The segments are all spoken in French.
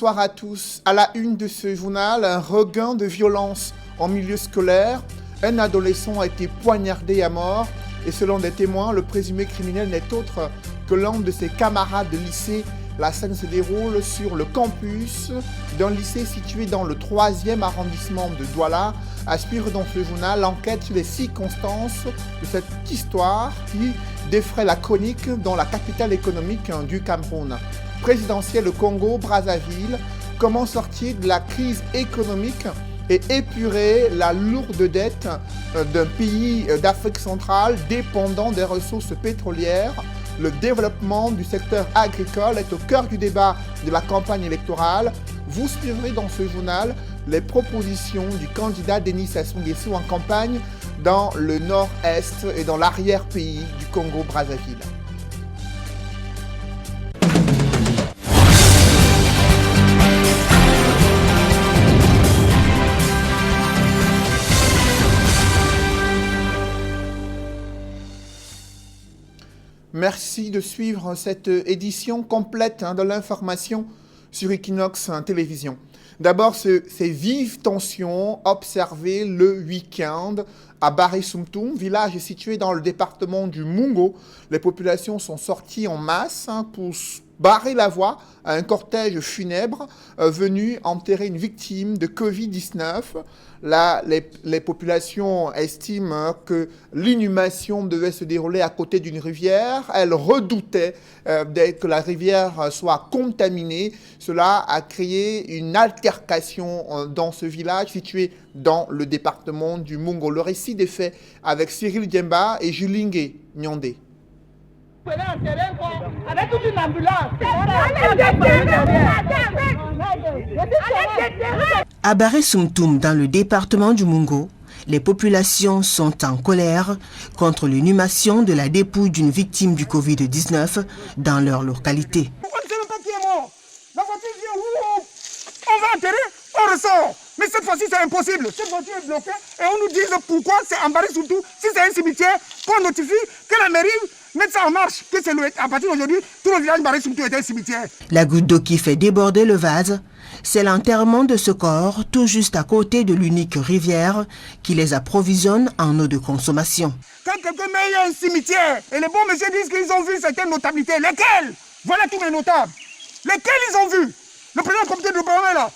Bonsoir à tous. À la une de ce journal, un regain de violence en milieu scolaire. Un adolescent a été poignardé à mort et selon des témoins, le présumé criminel n'est autre que l'un de ses camarades de lycée. La scène se déroule sur le campus d'un lycée situé dans le 3e arrondissement de Douala. À suivre dans ce journal l'enquête sur les circonstances de cette histoire qui défraie la chronique dans la capitale économique du Cameroun. Présidentielle Congo-Brazzaville, comment sortir de la crise économique et épurer la lourde dette d'un pays d'Afrique centrale dépendant des ressources pétrolières. Le développement du secteur agricole est au cœur du débat de la campagne électorale. Vous suivrez dans ce journal les propositions du candidat Denis Sassou Nguesso en campagne dans le nord-est et dans l'arrière-pays du Congo-Brazzaville. Merci de suivre cette édition complète de l'information sur Equinox Télévision. D'abord, ces vives tensions observées le week-end à Baré-Soumtoum, village situé dans le département du Mungo. Les populations sont sorties en masse pour barrer la voie à un funèbre venu enterrer une victime de Covid-19. Là, les populations estiment que l'inhumation devait se dérouler à côté d'une rivière. Elles redoutaient que la rivière soit contaminée. Cela a créé une altercation dans ce village situé dans le département du Mungo. Le récit des faits avec Cyril Diemba et Julingue Nyondé. Avec toute une ambulance. À Baré-Soumtoum, dans le département du Mungo, les populations sont en colère contre l'inhumation de la dépouille d'une victime du Covid-19 dans leur localité. On ne sait même pas qui est mort. La voiture vient, on va enterrer, on ressort. Mais cette fois-ci, c'est impossible. Cette voiture est bloquée et on nous dit pourquoi c'est en Baré-Soumtoum. Si c'est un cimetière, qu'on notifie que la mairie mette ça en marche. Que c'est à partir d'aujourd'hui, tout le village Baré-Soumtoum est un cimetière. La goutte d'eau qui fait déborder le vase, c'est l'enterrement de ce corps tout juste à côté de l'unique rivière qui les approvisionne en eau de consommation. Quand quelqu'un met un cimetière et les bons messieurs disent qu'ils ont vu certaines notabilités, lesquelles? Voilà tous les notables. Lesquels ils ont vu? Le président du comité de gouvernement est là.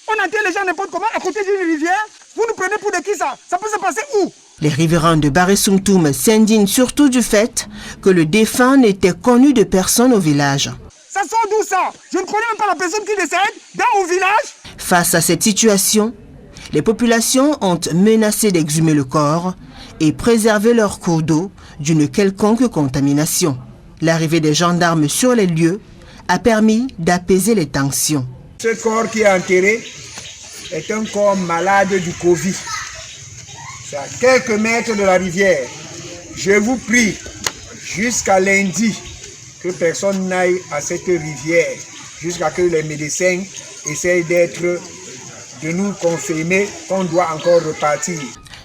On enterre les gens n'importe comment à côté d'une rivière. Vous nous prenez pour de qui ça? Ça peut se passer où? Les riverains de Baré-Soumtoum s'indignent surtout du fait que le défunt n'était connu de personne au village. Ça sort d'où ça? Je ne connais même pas la personne qui décède dans mon village. Face à cette situation, les populations ont menacé d'exhumer le corps et préserver leur cours d'eau d'une quelconque contamination. L'arrivée des gendarmes sur les lieux a permis d'apaiser les tensions. Ce corps qui est enterré est un corps malade du Covid. C'est à quelques mètres de la rivière. Je vous prie, jusqu'à lundi, que personne n'aille à cette rivière, jusqu'à que les médecins essayent de nous confirmer qu'on doit encore repartir.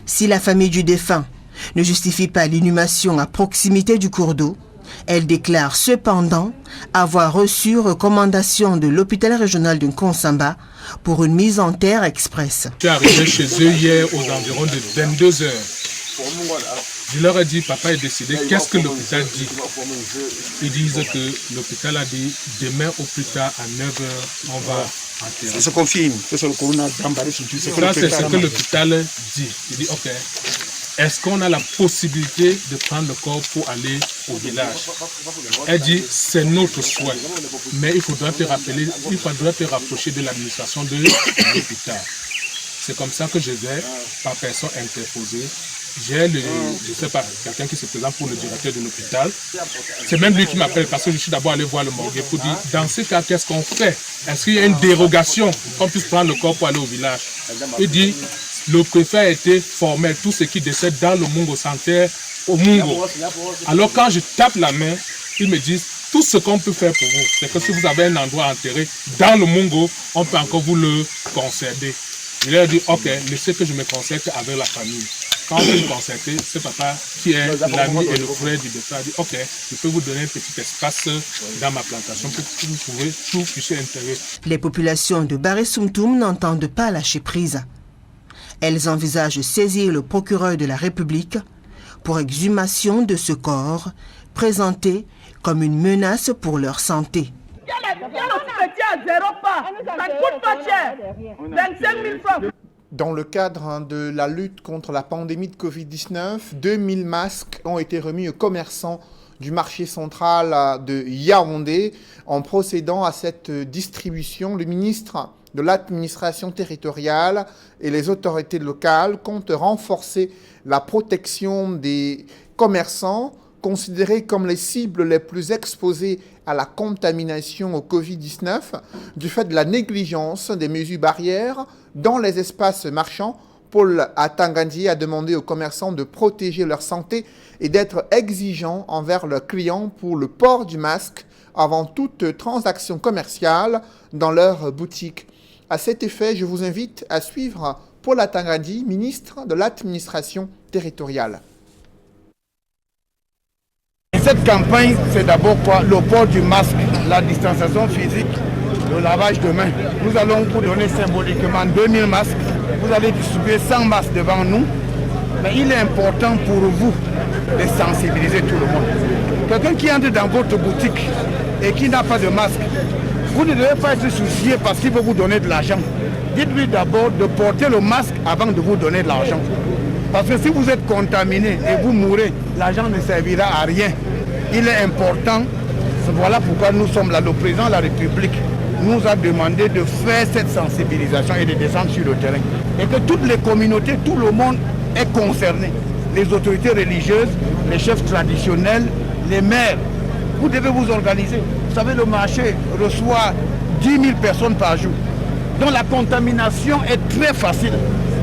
Si la famille du défunt ne justifie pas l'inhumation à proximité du cours d'eau, elle déclare cependant avoir reçu recommandation de l'hôpital régional de Nkonsamba pour une mise en terre express. Je suis arrivé chez eux hier aux environs de 22 heures. Je leur ai dit, papa est décédé, qu'est-ce que l'hôpital dit? Ils disent que l'hôpital a dit, demain au plus tard à 9 heures, on va enterrer. Ça se confirme que c'est le corona d'embarrer sur tout. Ça, c'est ce que l'hôpital dit. Il dit, ok, est-ce qu'on a la possibilité de prendre le corps pour aller au village? Elle dit, c'est notre souhait, mais il faudra te rapprocher de l'administration de l'hôpital. C'est comme ça que je vais, par personne interposée, j'ai je sais pas, quelqu'un qui se présente pour le directeur de l'hôpital. C'est même lui qui m'appelle parce que je suis d'abord allé voir le morgue pour dire, dans ce cas, qu'est-ce qu'on fait? Est-ce qu'il y a une dérogation qu'on puisse prendre le corps pour aller au village? Il dit, le préfet a été formel, tout ce qui décède dans le Mungo s'enterre au Mungo. Alors quand je tape la main, ils me disent, tout ce qu'on peut faire pour vous, c'est que si vous avez un endroit enterré dans le Mungo, on peut encore vous le concéder. Je leur ai dit, ok, laissez que je me concerte avec la famille. Quand on est concerté, ce papa qui est l'ami et le frère du docteur a dit ok, je peux vous donner un petit espace dans ma plantation pour que vous pouvez tout puissiez intégrer. Les populations de Baré-Soumtoum n'entendent pas lâcher prise. Elles envisagent saisir le procureur de la République pour exhumation de ce corps présenté comme une menace pour leur santé. Dans le cadre de la lutte contre la pandémie de Covid-19, 2000 masques ont été remis aux commerçants du marché central de Yaoundé. En procédant à cette distribution, le ministre de l'administration territoriale et les autorités locales comptent renforcer la protection des commerçants considérés comme les cibles les plus exposées à la contamination au Covid-19 du fait de la négligence des mesures barrières dans les espaces marchands. Paul Atangandi a demandé aux commerçants de protéger leur santé et d'être exigeants envers leurs clients pour le port du masque avant toute transaction commerciale dans leur boutique. À cet effet, je vous invite à suivre Paul Atangandi, ministre de l'administration territoriale. Cette campagne, c'est d'abord quoi? Le port du masque, la distanciation physique, le lavage de mains. Nous allons vous donner symboliquement 2000 masques. Vous allez distribuer 100 masques devant nous. Mais il est important pour vous de sensibiliser tout le monde. Quelqu'un qui entre dans votre boutique et qui n'a pas de masque, vous ne devez pas être soucié parce qu'il veut vous donner de l'argent. Dites-lui d'abord de porter le masque avant de vous donner de l'argent. Parce que si vous êtes contaminé et vous mourrez, l'argent ne servira à rien. Il est important, voilà pourquoi nous sommes là. Le président de la République nous a demandé de faire cette sensibilisation et de descendre sur le terrain. Et que toutes les communautés, tout le monde est concerné. Les autorités religieuses, les chefs traditionnels, les maires. Vous devez vous organiser. Vous savez, le marché reçoit 10 000 personnes par jour. Donc la contamination est très facile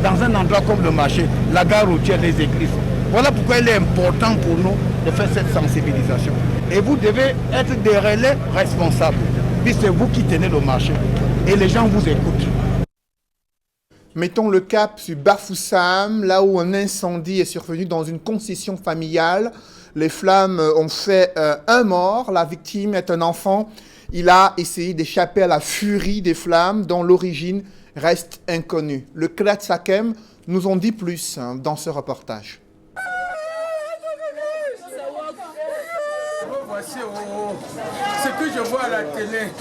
dans un endroit comme le marché, la gare routière, les églises. Voilà pourquoi il est important pour nous de faire cette sensibilisation. Et vous devez être des relais responsables, puisque c'est vous qui tenez le marché. Et les gens vous écoutent. Mettons le cap sur Bafoussam, là où un incendie est survenu dans une concession familiale. Les flammes ont fait un mort. La victime est un enfant. Il a essayé d'échapper à la furie des flammes dont l'origine reste inconnue. Le Klat Sakem nous en dit plus dans ce reportage. Voici ce que je vois à la télé.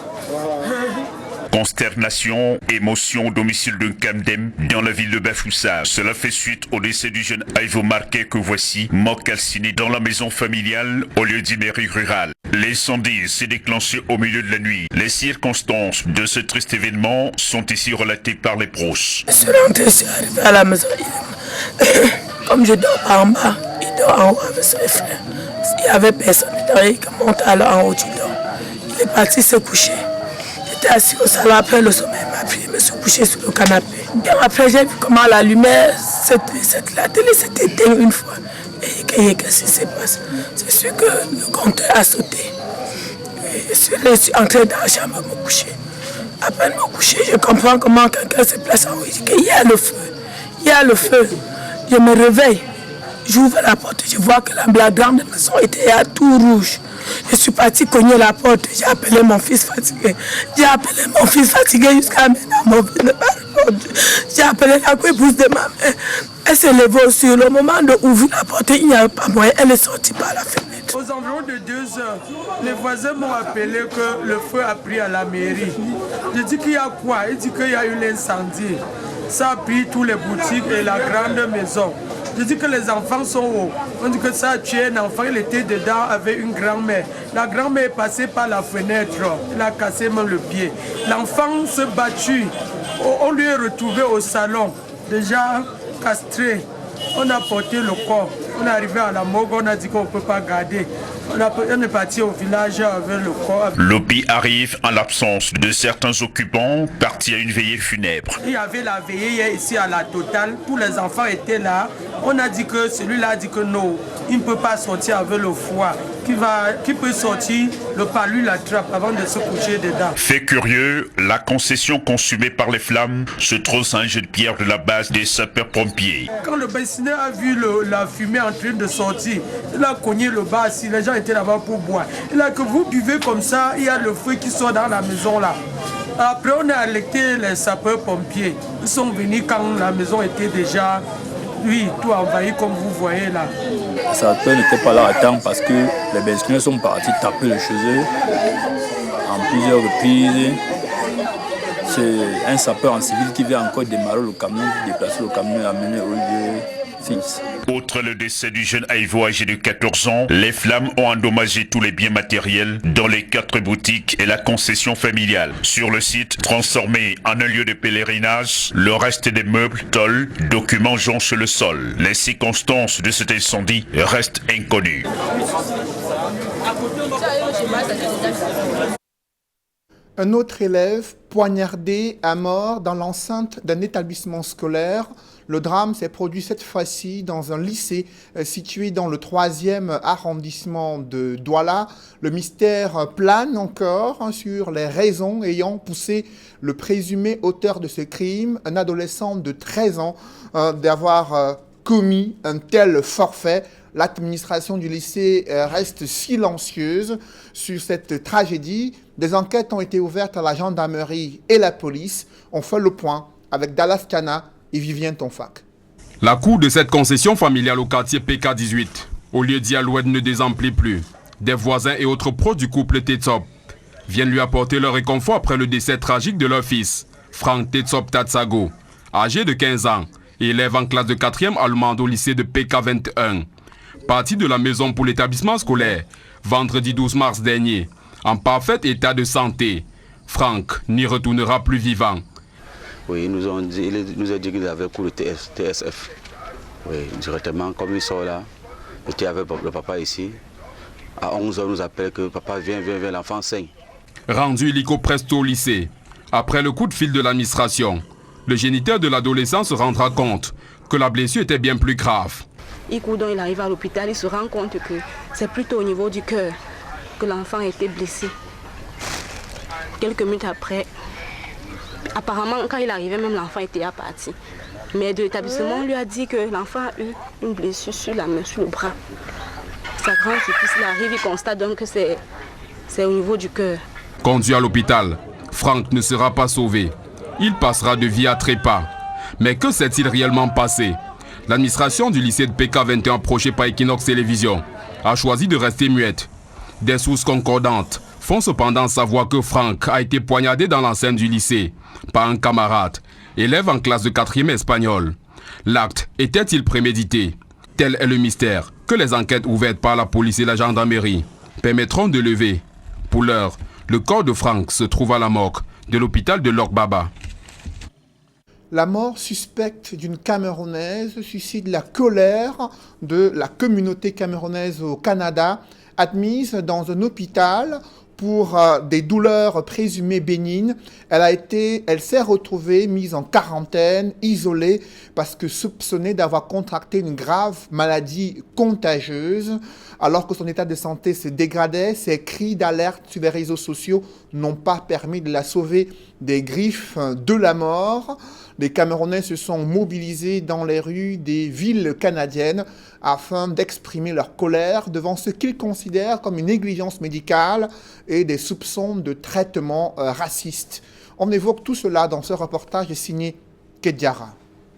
Consternation, émotion au domicile d'un Kamdem dans la ville de Bafoussam. Cela fait suite au décès du jeune Ivo Marquet que voici, mort calciné dans la maison familiale au lieu d'une mairie rurale. L'incendie s'est déclenché au milieu de la nuit. Les circonstances de ce triste événement sont ici relatées par les proches. Je suis rentré, je suis arrivé à la maison. Comme je dors en bas, il dort en haut avec ses frères. Il n'y avait personne, il monte alors en haut du dos. Il est parti se coucher. J'étais assis au salon, après le sommeil m'a pris, je me suis couché sur le canapé. Bien après, j'ai vu comment la lumière, la télé s'est éteinte une fois. Et qu'est-ce qui se passe? C'est sûr que le compteur a sauté. Je suis entré dans la chambre me coucher. Après me coucher, je comprends comment quelqu'un se place en haut. Je dis qu'il y a le feu. Il y a le feu. Je me réveille. J'ouvre la porte, je vois que la grande maison était à tout rouge. Je suis parti cogner la porte, j'ai appelé mon fils fatigué. J'ai appelé mon fils fatigué jusqu'à maintenant, mon fils n'a pas répondu. J'ai appelé la épouse de ma mère. Elle s'est levée sur le moment d'ouvrir la porte, il n'y avait pas moyen, elle est sortie par la fenêtre. Aux environs de 2 heures, les voisins m'ont appelé que le feu a pris à la mairie. Je dis qu'il y a quoi? Il dit qu'il y a eu l'incendie. Ça a pris tous les boutiques et la grande maison. Je dis que les enfants sont hauts. On dit que ça a tué un enfant, il était dedans avec une grand-mère. La grand-mère est passée par la fenêtre, elle a cassé même le pied. L'enfant s'est battu. On lui est retrouvé au salon, déjà castré. On a porté le corps. On est arrivé à la morgue, on a dit qu'on ne peut pas garder. On est parti au village avec le corps. L'OPI arrive en l'absence de certains occupants partis à une veillée funèbre. Il y avait la veillée ici à la Totale. Tous les enfants étaient là. On a dit que celui-là a dit que non, il ne peut pas sortir avec le foie. Qui peut sortir, le palu l'attrape avant de se coucher dedans. Fait curieux, la concession consumée par les flammes se trouve sur un jet de pierre de la base des sapeurs-pompiers. Quand le bassinet a vu la fumée en train de sortir, il a cogné le bas si les gens étaient là-bas pour boire. Il a que vous buvez comme ça, il y a le feu qui sort dans la maison là. Après on a alerté les sapeurs-pompiers. Ils sont venus quand la maison était déjà... Oui, tout envahi comme vous voyez là. Les sapeurs n'étaient pas là à temps parce que les Benzineurs sont partis taper le chez eux en plusieurs reprises. C'est un sapeur en civil qui vient encore démarrer le camion, déplacer le camion et l'amener au lieu fixe. Outre le décès du jeune Aïvo âgé de 14 ans, les flammes ont endommagé tous les biens matériels dans les 4 boutiques et la concession familiale. Sur le site, transformé en un lieu de pèlerinage, le reste des meubles, tôles, documents jonchent le sol. Les circonstances de cet incendie restent inconnues. Un autre élève poignardé à mort dans l'enceinte d'un établissement scolaire. Le drame s'est produit cette fois-ci dans un lycée situé dans le 3e arrondissement de Douala. Le mystère plane encore sur les raisons ayant poussé le présumé auteur de ce crime, un adolescent de 13 ans, d'avoir commis un tel forfait. L'administration du lycée reste silencieuse sur cette tragédie. Des enquêtes ont été ouvertes à la gendarmerie et la police. On fait le point avec Dallas Kana et Vivien Tonfac. La cour de cette concession familiale au quartier PK18, au lieu d'Yaloued, ne désemplit plus. Des voisins et autres pros du couple Tetsop viennent lui apporter leur réconfort après le décès tragique de leur fils, Frank Tetsop Tatsago, âgé de 15 ans, élève en classe de 4e allemande au lycée de PK21. Parti de la maison pour l'établissement scolaire, vendredi 12 mars dernier, en parfait état de santé, Frank n'y retournera plus vivant. Oui, il nous a dit qu'il avait cours de TSF. Oui, directement, comme il sort là, il était avec le papa ici. À 11h, nous appelle que papa viens, l'enfant saigne. Rendu illico presto au lycée, après le coup de fil de l'administration, le géniteur de l'adolescent se rendra compte que la blessure était bien plus grave. Il arrive à l'hôpital, il se rend compte que c'est plutôt au niveau du cœur que l'enfant a été blessé. Quelques minutes après, apparemment, quand il arrivait, même l'enfant était parti. Mais de l'établissement, lui a dit que l'enfant a eu une blessure sur la main, sur le bras. Sa grande surprise, il arrive, il constate donc que c'est au niveau du cœur. Conduit à l'hôpital, Frank ne sera pas sauvé. Il passera de vie à trépas. Mais que s'est-il réellement passé? L'administration du lycée de PK21 approché par Equinox Télévision a choisi de rester muette. Des sources concordantes font cependant savoir que Frank a été poignardé dans l'enceinte du lycée par un camarade, élève en classe de 4e espagnol. L'acte était-il prémédité? Tel est le mystère que les enquêtes ouvertes par la police et la gendarmerie permettront de lever. Pour l'heure, le corps de Frank se trouve à la morgue de l'hôpital de Lok-Baba. La mort suspecte d'une Camerounaise suscite la colère de la communauté camerounaise au Canada, admise dans un hôpital pour des douleurs présumées bénignes. Elle s'est retrouvée mise en quarantaine, isolée, parce que soupçonnée d'avoir contracté une grave maladie contagieuse. Alors que son état de santé se dégradait, ses cris d'alerte sur les réseaux sociaux n'ont pas permis de la sauver des griffes de la mort. Les Camerounais se sont mobilisés dans les rues des villes canadiennes afin d'exprimer leur colère devant ce qu'ils considèrent comme une négligence médicale et des soupçons de traitement raciste. On évoque tout cela dans ce reportage signé Kediara.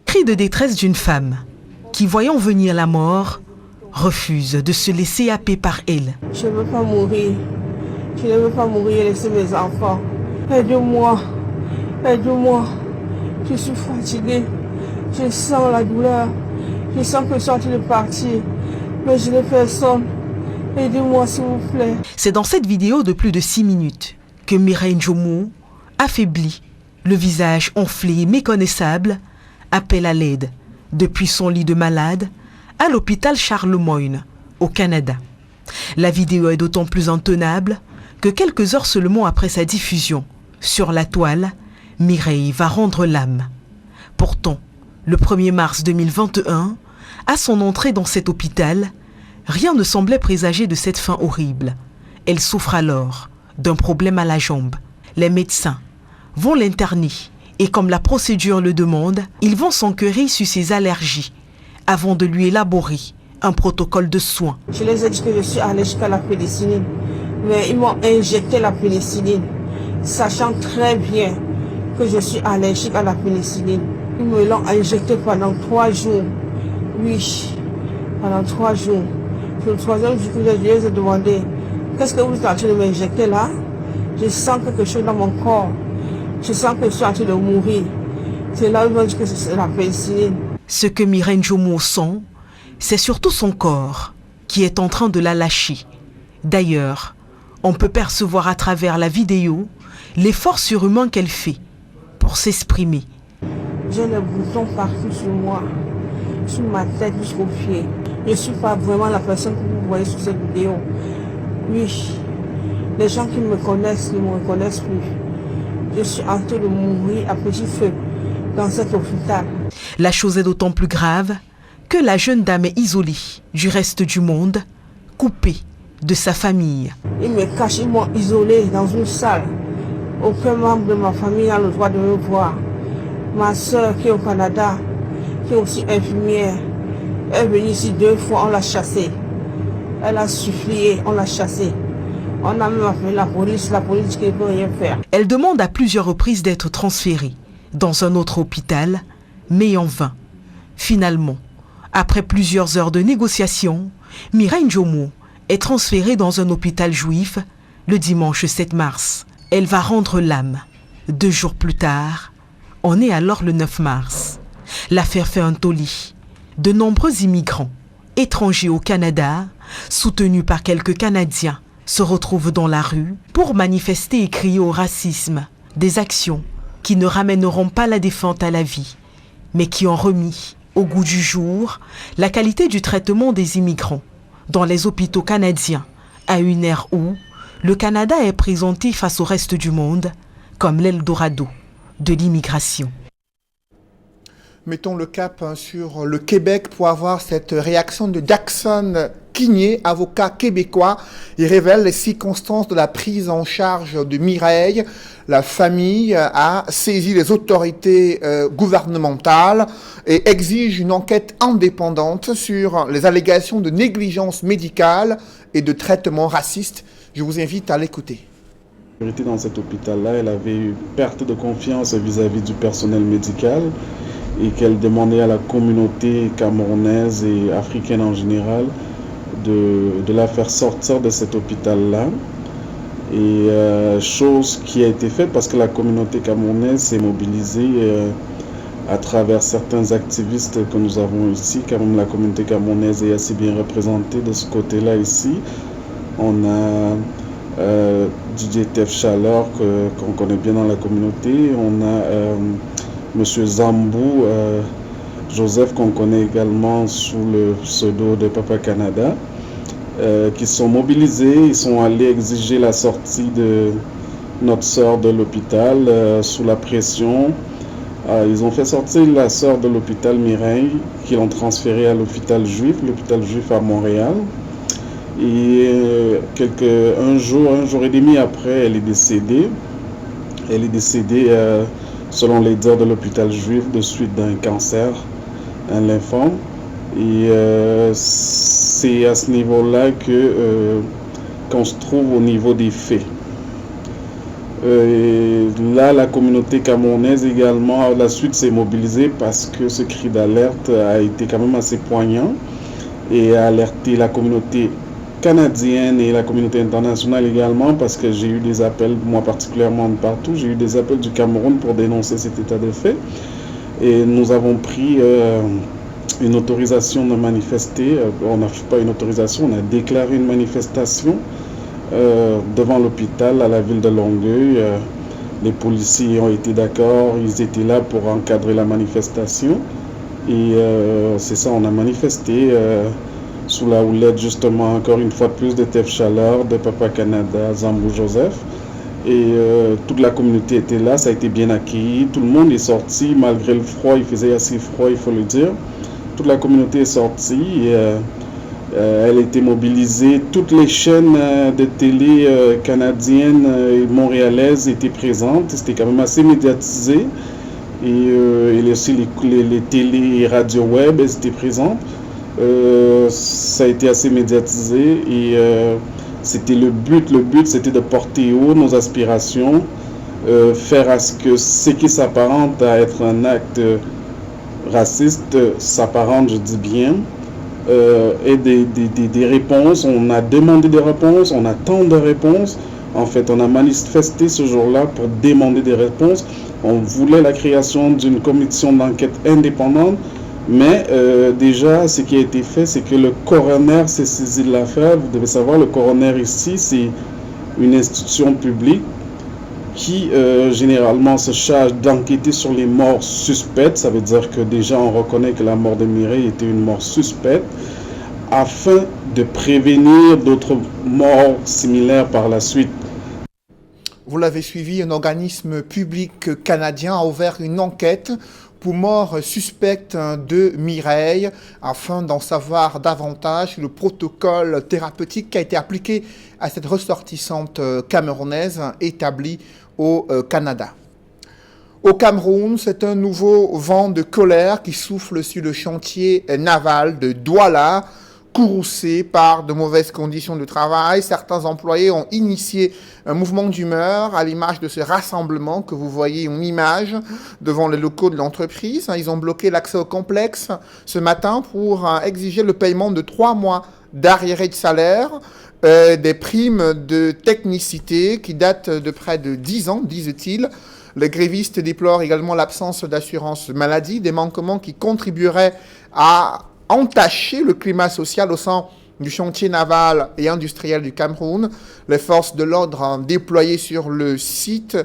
Cri de détresse d'une femme qui, voyant venir la mort, refuse de se laisser happer par elle. Je ne veux pas mourir. Je ne veux pas mourir et laisser mes enfants. Aide-moi. Aide-moi. Je suis fatiguée. Je sens la douleur. Je sens que je suis en train de partir. Mais je n'ai personne. Aidez-moi s'il vous plaît. C'est dans cette vidéo de plus de 6 minutes que Mireille Njomo, affaiblie, le visage enflé et méconnaissable, appelle à l'aide depuis son lit de malade à l'hôpital Charles Moyne, au Canada. La vidéo est d'autant plus intenable que quelques heures seulement après sa diffusion, sur la toile, Mireille va rendre l'âme. Pourtant, le 1er mars 2021, à son entrée dans cet hôpital, rien ne semblait présager de cette fin horrible. Elle souffre alors d'un problème à la jambe. Les médecins vont l'interner et comme la procédure le demande, ils vont s'enquérir sur ses allergies avant de lui élaborer un protocole de soins. Je les ai dit que je suis allergique à la pénicilline, mais ils m'ont injecté la pénicilline, sachant très bien que je suis allergique à la pénicilline. Ils me l'ont injecté pendant 3 jours. Oui, pendant 3 jours. Le 3e jour que je les ai demandé, qu'est-ce que vous êtes en train de m'injecter là? Je sens quelque chose dans mon corps. Je sens que je suis en train de mourir. C'est là où ils m'ont dit que c'est la pénicilline. Ce que Mireille Njomo sent, c'est surtout son corps qui est en train de la lâcher. D'ailleurs, on peut percevoir à travers la vidéo l'effort surhumain qu'elle fait pour s'exprimer. J'ai des boutons partout sur moi, sur ma tête jusqu'aux pieds. Je ne suis pas vraiment la personne que vous voyez sur cette vidéo. Oui, les gens qui me connaissent ne me reconnaissent plus. Je suis en train de mourir à petit feu dans cet hôpital. La chose est d'autant plus grave que la jeune dame est isolée du reste du monde, coupée de sa famille. Ils me cachent, ils m'ont isolée dans une salle. Aucun membre de ma famille n'a le droit de me voir. Ma soeur qui est au Canada, qui est aussi infirmière, elle est venue ici 2 fois, on l'a chassée. Elle a supplié, on l'a chassée. On a même appelé la police qui ne peut rien faire. Elle demande à plusieurs reprises d'être transférée dans un autre hôpital, mais en vain. Finalement, après plusieurs heures de négociations, Mireille Njomo est transférée dans un hôpital juif le dimanche 7 mars. Elle va rendre l'âme. 2 jours plus tard, on est alors le 9 mars. L'affaire fait un tollé. De nombreux immigrants, étrangers au Canada, soutenus par quelques Canadiens, se retrouvent dans la rue pour manifester et crier au racisme. Des actions qui ne ramèneront pas la défunte à la vie, mais qui ont remis au goût du jour la qualité du traitement des immigrants dans les hôpitaux canadiens, à une ère où le Canada est présenté face au reste du monde comme l'Eldorado de l'immigration. Mettons le cap sur le Québec pour avoir cette réaction de Jackson Quigné, avocat québécois. Il révèle les circonstances de la prise en charge de Mireille. La famille a saisi les autorités gouvernementales et exige une enquête indépendante sur les allégations de négligence médicale et de traitement raciste. Je vous invite à l'écouter. Dans cet hôpital-là, elle avait eu perte de confiance vis-à-vis du personnel médical et qu'elle demandait à la communauté camerounaise et africaine en général de la faire sortir de cet hôpital-là. Et chose qui a été faite parce que la communauté camerounaise s'est mobilisée à travers certains activistes que nous avons ici. Quand même, la communauté camerounaise est assez bien représentée de ce côté-là ici. On a DJ Tef Chaleur qu'on connaît bien dans la communauté. On a Monsieur Zambou Joseph qu'on connaît également sous le pseudo de Papa Canada, qui sont mobilisés. Ils sont allés exiger la sortie de notre sœur de l'hôpital sous la pression. Ils ont fait sortir la sœur de l'hôpital Mireille, qui l'ont transférée à l'hôpital juif à Montréal. Et un jour et demi après, elle est décédée. Elle est décédée, selon les dires de l'hôpital juif, de suite d'un cancer, un lymphome. Et c'est à ce niveau-là qu'on se trouve au niveau des faits. Là, la communauté camerounaise également, à la suite, s'est mobilisée parce que ce cri d'alerte a été quand même assez poignant et a alerté la communauté canadienne et la communauté internationale également, parce que j'ai eu des appels, moi particulièrement de partout, j'ai eu des appels du Cameroun pour dénoncer cet état de fait. Et nous avons pris une autorisation de manifester. On n'a pas une autorisation, on a déclaré une manifestation devant l'hôpital à la ville de Longueuil. Les policiers ont été d'accord, ils étaient là pour encadrer la manifestation. Et c'est ça, on a manifesté sous la houlette justement encore une fois de plus de Tef Chaleur, de Papa Canada, Zambou Joseph. Et toute la communauté était là, ça a été bien accueilli. Tout le monde est sorti malgré le froid, il faisait assez froid, il faut le dire. Toute la communauté est sortie et elle a été mobilisée. Toutes les chaînes de télé canadiennes et montréalaises étaient présentes. C'était quand même assez médiatisé. Et aussi les télé et radio web, elles étaient présentes. Ça a été assez médiatisé et c'était le but. Le but, c'était de porter haut nos aspirations, faire à ce que ce qui s'apparente à être un acte raciste s'apparente, je dis bien, et des réponses. On a demandé des réponses, on attend des réponses. En fait, on a manifesté ce jour-là pour demander des réponses. On voulait la création d'une commission d'enquête indépendante, mais déjà, ce qui a été fait, c'est que le coroner s'est saisi de l'affaire. Vous devez savoir, le coroner ici, c'est une institution publique qui généralement se charge d'enquêter sur les morts suspectes. Ça veut dire que déjà on reconnaît que la mort de Mireille était une mort suspecte, afin de prévenir d'autres morts similaires par la suite. Vous l'avez suivi, un organisme public canadien a ouvert une enquête pour mort suspecte de Mireille, afin d'en savoir davantage sur le protocole thérapeutique qui a été appliqué à cette ressortissante camerounaise établie au Canada. Au Cameroun, c'est un nouveau vent de colère qui souffle sur le chantier naval de Douala, courroucé par de mauvaises conditions de travail. Certains employés ont initié un mouvement d'humeur à l'image de ce rassemblement que vous voyez en image devant les locaux de l'entreprise. Ils ont bloqué l'accès au complexe ce matin pour exiger le paiement de 3 mois d'arriérés de salaire, des primes de technicité qui datent de près de 10 ans, disent-ils. Les grévistes déplorent également l'absence d'assurance maladie, des manquements qui contribueraient à entacher le climat social au sein du chantier naval et industriel du Cameroun. Les forces de l'ordre déployées sur le site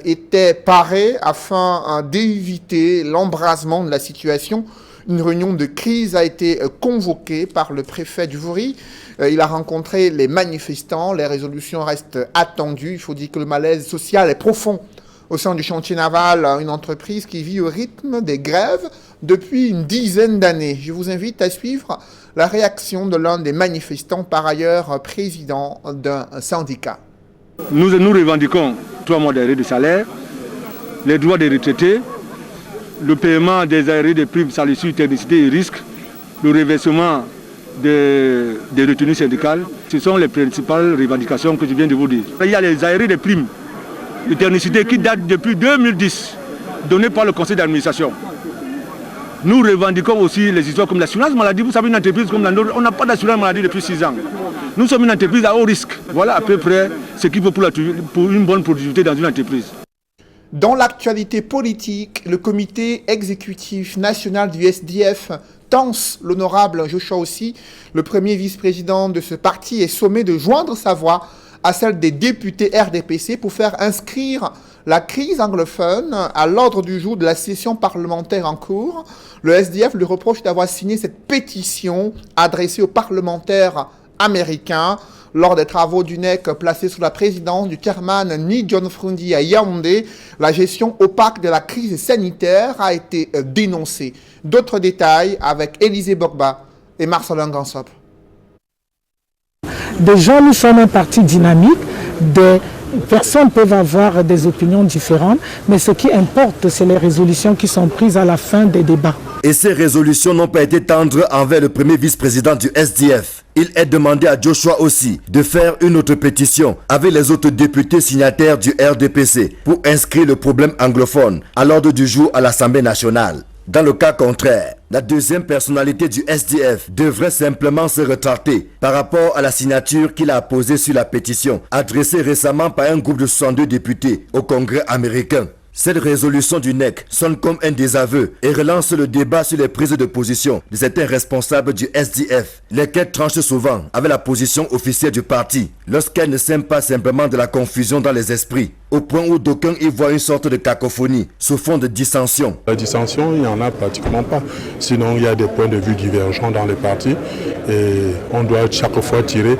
étaient parées afin d'éviter l'embrasement de la situation. Une réunion de crise a été convoquée par le préfet du Vouri. Il a rencontré les manifestants. Les résolutions restent attendues. Il faut dire que le malaise social est profond au sein du chantier naval, une entreprise qui vit au rythme des grèves depuis une dizaine d'années. Je vous invite à suivre la réaction de l'un des manifestants, par ailleurs président d'un syndicat. Nous revendiquons 3 mois d'arrêt de salaire, les droits des retraités, le paiement des arrêts de primes salissures, technicité et risques, le reversement des retenues syndicales. Ce sont les principales revendications que je viens de vous dire. Il y a les arrêts de primes de technicité qui datent depuis 2010, donnés par le conseil d'administration. Nous revendiquons aussi les histoires comme l'assurance maladie. Vous savez, une entreprise comme la nôtre, on n'a pas d'assurance maladie depuis 6 ans. Nous sommes une entreprise à haut risque. Voilà à peu près ce qu'il faut pour une bonne productivité dans une entreprise. Dans l'actualité politique, le comité exécutif national du SDF tense l'honorable Joshua Ossi, le premier vice-président de ce parti, est sommé de joindre sa voix à celle des députés RDPC pour faire inscrire la crise anglophone à l'ordre du jour de la session parlementaire en cours. Le SDF lui reproche d'avoir signé cette pétition adressée aux parlementaires américains lors des travaux du NEC placés sous la présidence du chairman Ni John Frundi à Yaoundé. La gestion opaque de la crise sanitaire a été dénoncée. D'autres détails avec Élisée Bogba et Marcelin Gansop. Des gens, nous sommes un parti dynamique, des personnes peuvent avoir des opinions différentes, mais ce qui importe, c'est les résolutions qui sont prises à la fin des débats. Et ces résolutions n'ont pas été tendres envers le premier vice-président du SDF. Il est demandé à Joshua aussi de faire une autre pétition avec les autres députés signataires du RDPC pour inscrire le problème anglophone à l'ordre du jour à l'Assemblée nationale. Dans le cas contraire, la deuxième personnalité du SDF devrait simplement se retracter par rapport à la signature qu'il a apposée sur la pétition adressée récemment par un groupe de 62 députés au Congrès américain. Cette résolution du NEC sonne comme un désaveu et relance le débat sur les prises de position de certains responsables du SDF, lesquels tranchent souvent avec la position officielle du parti, lorsqu'elle ne sème pas simplement de la confusion dans les esprits, au point où d'aucuns y voient une sorte de cacophonie sous fond de dissension. La dissension, il n'y en a pratiquement pas. Sinon, il y a des points de vue divergents dans les partis et on doit chaque fois tirer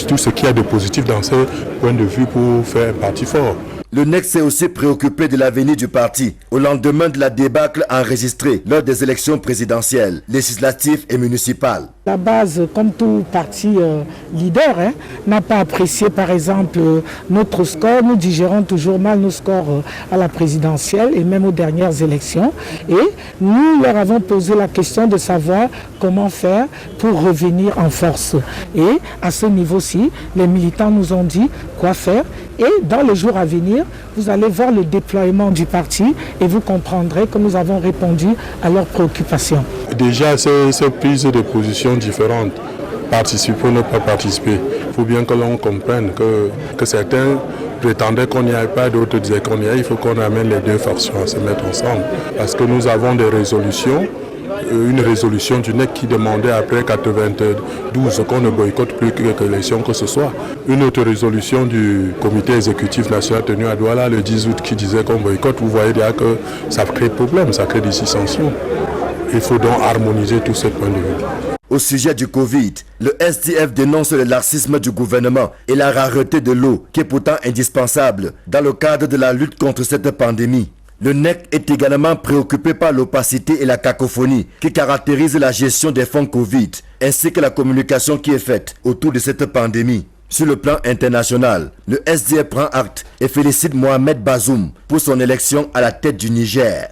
tout ce qu'il y a de positif dans ces points de vue pour faire un parti fort. Le NEC s'est aussi préoccupé de l'avenir du parti au lendemain de la débâcle enregistrée lors des élections présidentielles, législatives et municipales. La base, comme tout parti leader, n'a pas apprécié par exemple notre score. Nous digérons toujours mal nos scores à la présidentielle et même aux dernières élections. Et nous leur avons posé la question de savoir comment faire pour revenir en force. Et à ce niveau-ci, les militants nous ont dit quoi faire. Et dans les jours à venir, vous allez voir le déploiement du parti et vous comprendrez que nous avons répondu à leurs préoccupations. Déjà, ces prises de position différentes, participer ou ne pas participer, il faut bien que l'on comprenne que certains prétendaient qu'on n'y avait pas, d'autres disaient qu'on y a. Il faut qu'on amène les deux factions à se mettre ensemble. Parce que nous avons des résolutions. Une résolution du NEC qui demandait après 92 qu'on ne boycotte plus que l'élection que ce soit. Une autre résolution du comité exécutif national tenu à Douala le 10 août qui disait qu'on boycotte. Vous voyez déjà que ça crée problème, ça crée des dissensions. Il faut donc harmoniser tous ces points de vue. Au sujet du Covid, le SDF dénonce le laxisme du gouvernement et la rareté de l'eau qui est pourtant indispensable dans le cadre de la lutte contre cette pandémie. Le NEC est également préoccupé par l'opacité et la cacophonie qui caractérisent la gestion des fonds Covid, ainsi que la communication qui est faite autour de cette pandémie. Sur le plan international, le SDF prend acte et félicite Mohamed Bazoum pour son élection à la tête du Niger.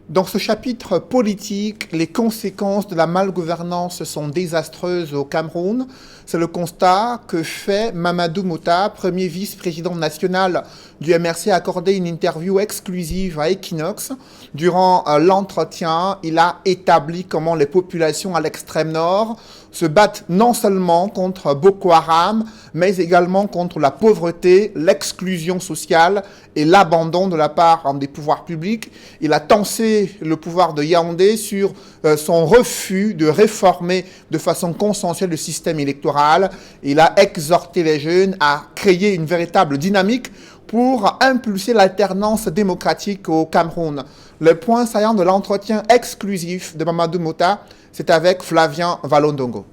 Dans ce chapitre politique, les conséquences de la malgouvernance sont désastreuses au Cameroun. C'est le constat que fait Mamadou Mota, premier vice-président national du MRC, a accordé une interview exclusive à Equinox. Durant l'entretien, il a établi comment les populations à l'extrême nord se battent non seulement contre Boko Haram, mais également contre la pauvreté, l'exclusion sociale et l'abandon de la part des pouvoirs publics. Il a tensé le pouvoir de Yaoundé sur son refus de réformer de façon consensuelle le système électoral. Il a exhorté les jeunes à créer une véritable dynamique pour impulser l'alternance démocratique au Cameroun. Le point saillant de l'entretien exclusif de Mamadou Mota, c'est avec Flavien Valondongo.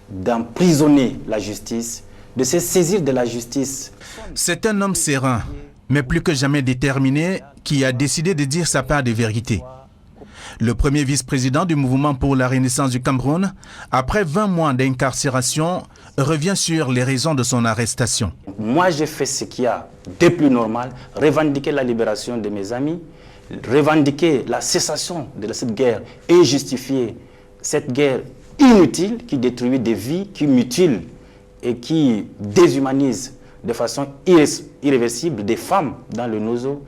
D'emprisonner la justice, de se saisir de la justice. C'est un homme serein, mais plus que jamais déterminé, qui a décidé de dire sa part de vérité. Le premier vice-président du mouvement pour la renaissance du Cameroun, après 20 mois d'incarcération, revient sur les raisons de son arrestation. Moi, j'ai fait ce qu'il y a de plus normal, revendiquer la libération de mes amis, revendiquer la cessation de cette guerre et justifier cette guerre inutile qui détruit des vies, qui mutile et qui déshumanise de façon irréversible des femmes dans le Nozo,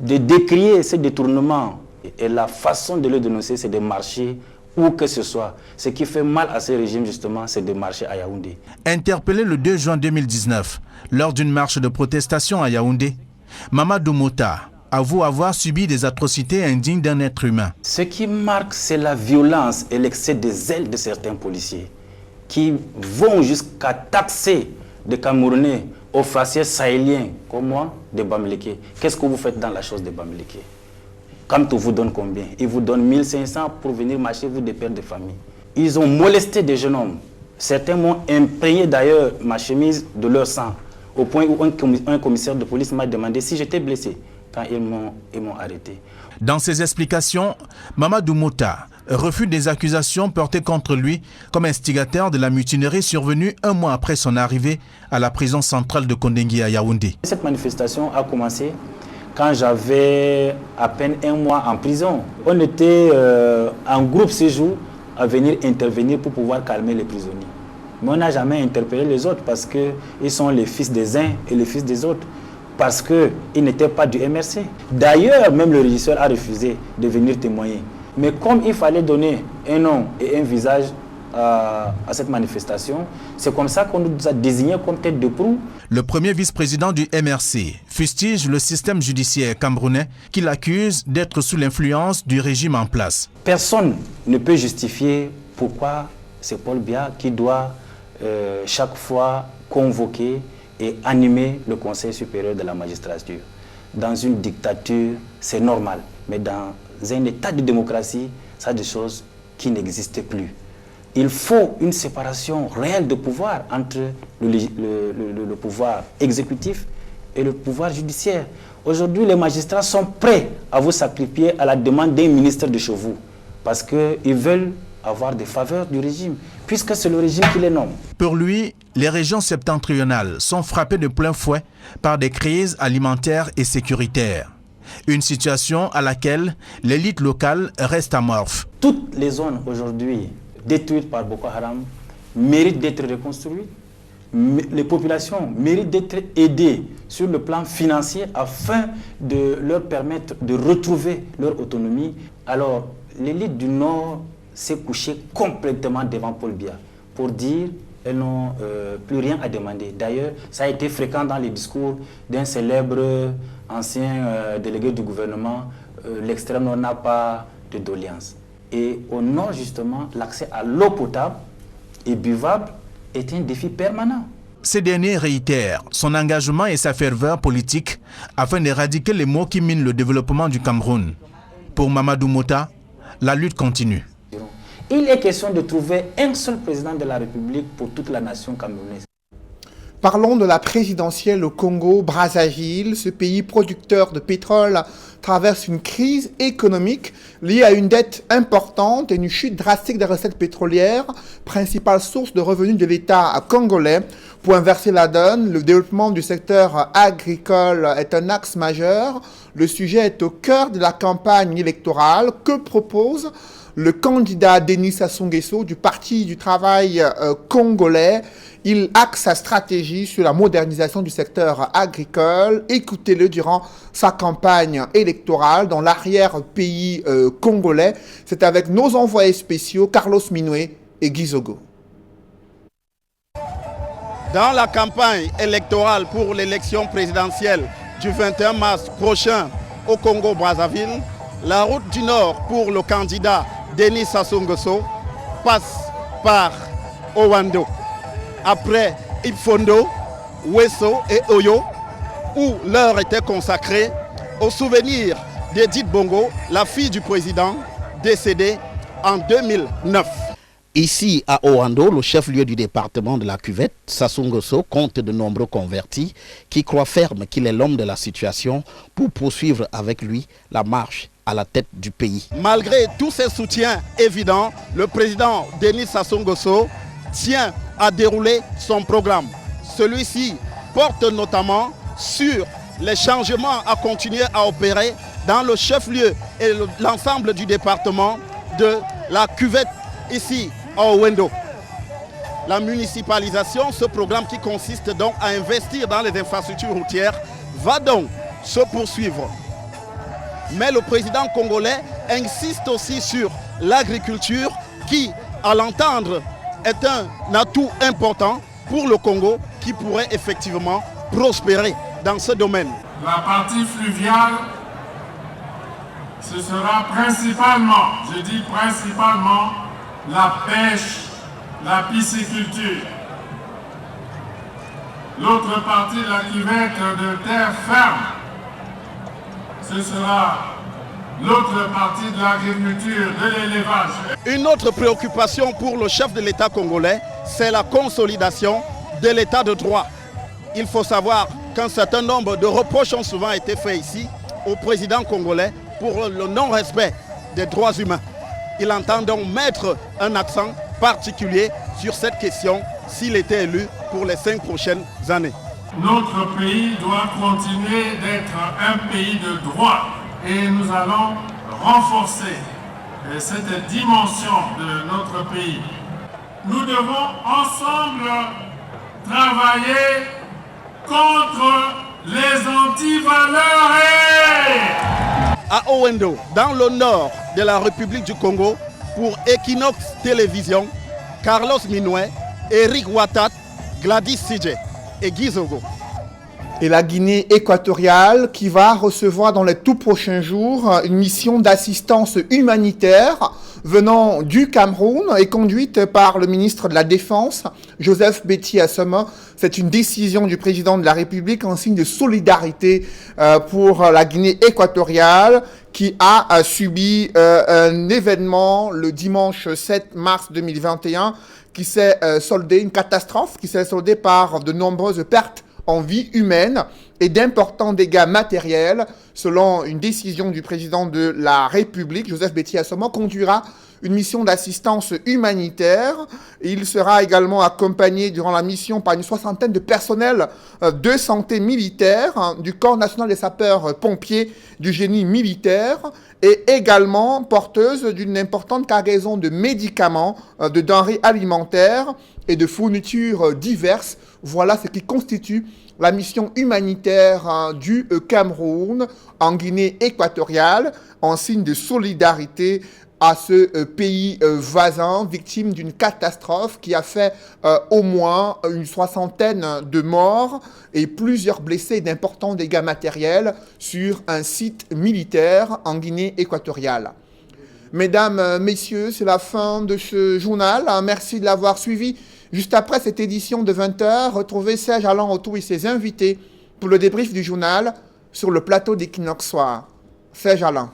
de décrier ces détournements. Et la façon de le dénoncer, c'est de marcher où que ce soit. Ce qui fait mal à ce régime, justement, c'est de marcher à Yaoundé. Interpellé le 2 juin 2019, lors d'une marche de protestation à Yaoundé, Mamadou Mota avoue avoir subi des atrocités indignes d'un être humain. Ce qui marque, c'est la violence et l'excès de zèle de certains policiers qui vont jusqu'à taxer des Camerounais aux faciès sahéliens comme moi, de Bamileke. Qu'est-ce que vous faites dans la chose de Bamileke? Quand on vous donne combien? Ils vous donnent 1500 pour venir marcher, vous, des pères de famille. Ils ont molesté des jeunes hommes. Certains m'ont imprégné d'ailleurs ma chemise de leur sang, au point où un commissaire de police m'a demandé si j'étais blessé quand ils m'ont arrêté. Dans ses explications, Mamadou Mota refute des accusations portées contre lui comme instigateur de la mutinerie survenue un mois après son arrivée à la prison centrale de Kondengui à Yaoundé. Cette manifestation a commencé quand j'avais à peine un mois en prison. On était en groupe ce jour à venir intervenir pour pouvoir calmer les prisonniers. Mais on n'a jamais interpellé les autres parce qu'ils sont les fils des uns et les fils des autres. Parce qu'ils n'étaient pas du MRC. D'ailleurs, même le régisseur a refusé de venir témoigner. Mais comme il fallait donner un nom et un visage à cette manifestation. C'est comme ça qu'on nous a désignés comme tête de proue. Le premier vice-président du MRC fustige le système judiciaire camerounais qu'il accuse d'être sous l'influence du régime en place. Personne ne peut justifier pourquoi c'est Paul Biya qui doit chaque fois convoquer et animer le Conseil supérieur de la magistrature. Dans une dictature, c'est normal, mais dans un état de démocratie, ça des choses qui n'existent plus. Il faut une séparation réelle de pouvoir entre le pouvoir exécutif et le pouvoir judiciaire. Aujourd'hui, les magistrats sont prêts à vous sacrifier à la demande d'un ministre de chez vous, parce qu'ils veulent avoir des faveurs du régime, puisque c'est le régime qui les nomme. Pour lui, les régions septentrionales sont frappées de plein fouet par des crises alimentaires et sécuritaires. Une situation à laquelle l'élite locale reste amorphe. Toutes les zones aujourd'hui détruites par Boko Haram méritent d'être reconstruites. Les populations méritent d'être aidées sur le plan financier afin de leur permettre de retrouver leur autonomie. Alors, l'élite du Nord s'est couchée complètement devant Paul Biya pour dire qu'elles n'ont plus rien à demander. D'ailleurs, ça a été fréquent dans les discours d'un célèbre ancien délégué du gouvernement. L'extrême Nord n'a pas de doléances. Et au Nord, justement, l'accès à l'eau potable et buvable est un défi permanent. Ce dernier réitère son engagement et sa ferveur politique afin d'éradiquer les maux qui minent le développement du Cameroun. Pour Mamadou Mota, la lutte continue. Il est question de trouver un seul président de la République pour toute la nation camerounaise. Parlons de la présidentielle au Congo, Brazzaville. Ce pays producteur de pétrole traverse une crise économique liée à une dette importante et une chute drastique des recettes pétrolières, principale source de revenus de l'État congolais. Pour inverser la donne, le développement du secteur agricole est un axe majeur. Le sujet est au cœur de la campagne électorale. Que propose le candidat Denis Sassou Nguesso du Parti du travail congolais? Il axe sa stratégie sur la modernisation du secteur agricole. Écoutez-le durant sa campagne électorale dans l'arrière-pays congolais. C'est avec nos envoyés spéciaux Carlos Minoué et Guy Zogo. Dans la campagne électorale pour l'élection présidentielle du 21 mars prochain au Congo-Brazzaville, la route du Nord pour le candidat Denis Sassou Nguesso passe par Owando. Après Ifondo, Wesso et Oyo, où l'heure était consacrée au souvenir d'Edith Bongo, la fille du président, décédée en 2009. Ici à Owando, le chef-lieu du département de la Cuvette, Sassou Nguesso compte de nombreux convertis qui croient ferme qu'il est l'homme de la situation pour poursuivre avec lui la marche à la tête du pays. Malgré tous ces soutiens évidents, le président Denis Sassou Nguesso tient à dérouler son programme. Celui-ci porte notamment sur les changements à continuer à opérer dans le chef-lieu et l'ensemble du département de la Cuvette ici à Owendo. La municipalisation, ce programme qui consiste donc à investir dans les infrastructures routières, va donc se poursuivre. Mais le président congolais insiste aussi sur l'agriculture qui, à l'entendre, est un atout important pour le Congo qui pourrait effectivement prospérer dans ce domaine. La partie fluviale, ce sera principalement, je dis principalement, la pêche, la pisciculture. L'autre partie de la cuvette de terre ferme, ce sera l'autre partie de l'agriculture, de l'élevage. Une autre préoccupation pour le chef de l'État congolais, c'est la consolidation de l'État de droit. Il faut savoir qu'un certain nombre de reproches ont souvent été faits ici au président congolais pour le non-respect des droits humains. Il entend donc mettre un accent particulier sur cette question s'il était élu pour les 5 prochaines années. Notre pays doit continuer d'être un pays de droit et nous allons renforcer cette dimension de notre pays. Nous devons ensemble travailler contre les antivaleurs. À Owendo, dans le nord de la République du Congo, pour Equinox Télévision, Carlos Minoué, Eric Ouattat, Gladys Sidje et Guy Zogo. Et la Guinée équatoriale qui va recevoir dans les tout prochains jours une mission d'assistance humanitaire venant du Cameroun et conduite par le ministre de la Défense, Joseph Betty Assoma. C'est une décision du président de la République en signe de solidarité pour la Guinée équatoriale qui a subi un événement le dimanche 7 mars 2021 qui s'est soldé, une catastrophe qui s'est soldée par de nombreuses pertes en vie humaine et d'importants dégâts matériels. Selon une décision du président de la République, Joseph Betty Assoma conduira une mission d'assistance humanitaire. Il sera également accompagné durant la mission par une soixantaine de personnels de santé militaire, du Corps national des sapeurs-pompiers, du génie militaire, et également porteuse d'une importante cargaison de médicaments, de denrées alimentaires et de fournitures diverses. Voilà ce qui constitue la mission humanitaire du Cameroun en Guinée équatoriale, en signe de solidarité à ce pays voisin, victime d'une catastrophe qui a fait au moins une soixantaine de morts et plusieurs blessés et d'importants dégâts matériels sur un site militaire en Guinée équatoriale. Mesdames, messieurs, c'est la fin de ce journal. Merci de l'avoir suivi. Juste après cette édition de 20h, retrouvez Serge Allan Autour et ses invités pour le débrief du journal sur le plateau d'Equinox Soir. Serge Allan.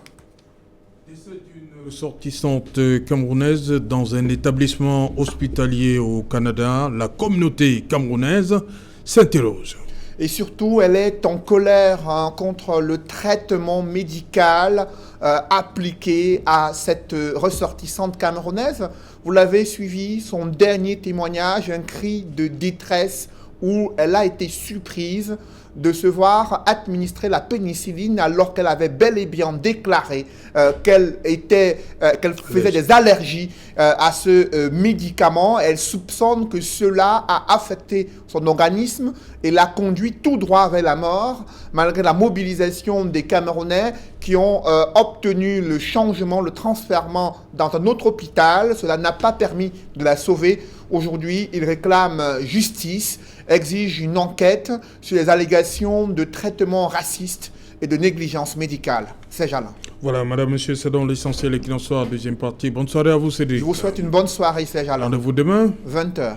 Ressortissante camerounaise dans un établissement hospitalier au Canada, la communauté camerounaise s'interroge. Et surtout, elle est en colère contre le traitement médical appliqué à cette ressortissante camerounaise. Vous l'avez suivi, son dernier témoignage, un cri de détresse où elle a été surprise de se voir administrer la pénicilline alors qu'elle avait bel et bien déclaré qu'elle faisait des allergies à ce médicament. Elle soupçonne que cela a affecté son organisme et l'a conduit tout droit vers la mort, malgré la mobilisation des Camerounais qui ont obtenu le changement, le transfèrement dans un autre hôpital. Cela n'a pas permis de la sauver. Aujourd'hui, il réclame justice, exige une enquête sur les allégations de traitement raciste et de négligence médicale. C'est Jalin. Voilà, madame, monsieur, c'est donc l'essentiel Equinox Soir, deuxième partie. Bonne soirée à vous, Cédric. Je vous souhaite une bonne soirée, c'est Jalin. Rendez-vous demain 20h.